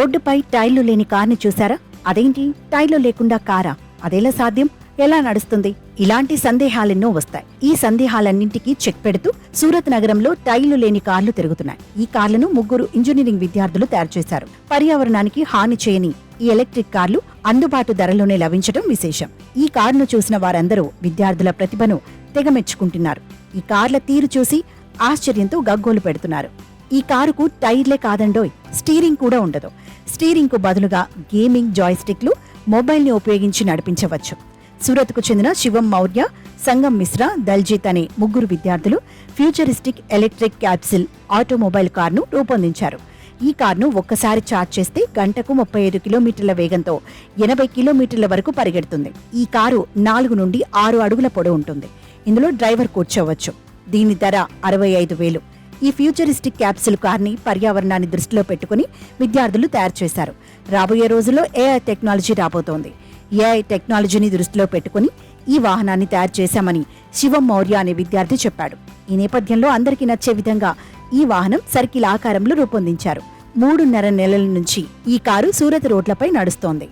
రోడ్డుపై టైర్లు లేని కార్ని చూసారా? అదేంటి, టైర్లు లేకుండా కారా? అదెలా సాధ్యం? ఎలా నడుస్తుంది? ఇలాంటి సందేహాలెన్నో వస్తాయి. ఈ సందేహాలన్నింటికీ చెక్ పెడుతూ సూరత్ నగరంలో టైర్లు లేని కార్లు తిరుగుతున్నాయి. ఈ కార్లను 3 ఇంజనీరింగ్ విద్యార్థులు తయారు చేశారు. పర్యావరణానికి హాని చేయని ఈ ఎలక్ట్రిక్ కార్లు అందుబాటు ధరలోనే లభించడం విశేషం. ఈ కారును చూసిన వారందరూ విద్యార్థుల ప్రతిభను తెగమెచ్చుకుంటున్నారు. ఈ కార్ల తీరు చూసి ఆశ్చర్యంతో గగ్గోలు పెడుతున్నారు. ఈ కారుకు టైర్లే కాదండోయ్, స్టీరింగ్ కూడా ఉండదు. స్టీరింగ్ కు బదులుగా గేమింగ్ జాయ్స్టిక్లు, మొబైల్ ని ఉపయోగించి నడిపించవచ్చు. సూరత్ కు చెందిన శివం మౌర్య, సంగం మిశ్రా, దల్జీత్ అనే 3 విద్యార్థులు ఫ్యూచరిస్టిక్ ఎలక్ట్రిక్ క్యాప్సిల్ ఆటోమొబైల్ కార్ను రూపొందించారు. ఈ కార్ను ఒక్కసారి ఛార్జ్ చేస్తే గంటకు 35 కిలోమీటర్ల వేగంతో 80 కిలోమీటర్ల వరకు పరిగెడుతుంది. ఈ కారు 4 నుండి 6 అడుగుల పొడవు ఉంటుంది. ఇందులో డ్రైవర్ కూర్చోవచ్చు. దీని ధర 65,000. ఈ ఫ్యూచరిస్టిక్ క్యాప్సిల్ కార్ని పర్యావరణాన్ని దృష్టిలో పెట్టుకుని విద్యార్థులు తయారు చేశారు. రాబోయే రోజుల్లో ఏఐ టెక్నాలజీ రాబోతోంది. ఏఐ టెక్నాలజీని దృష్టిలో పెట్టుకుని ఈ వాహనాన్ని తయారు చేశామని శివం మౌర్య అనే విద్యార్థి చెప్పాడు. ఈ నేపథ్యంలో అందరికీ నచ్చే విధంగా ఈ వాహనం సర్కిల్ ఆకారంలో రూపొందించారు. 3.5 నెలల నుంచి ఈ కారు సూరత్ రోడ్లపై నడుస్తోంది.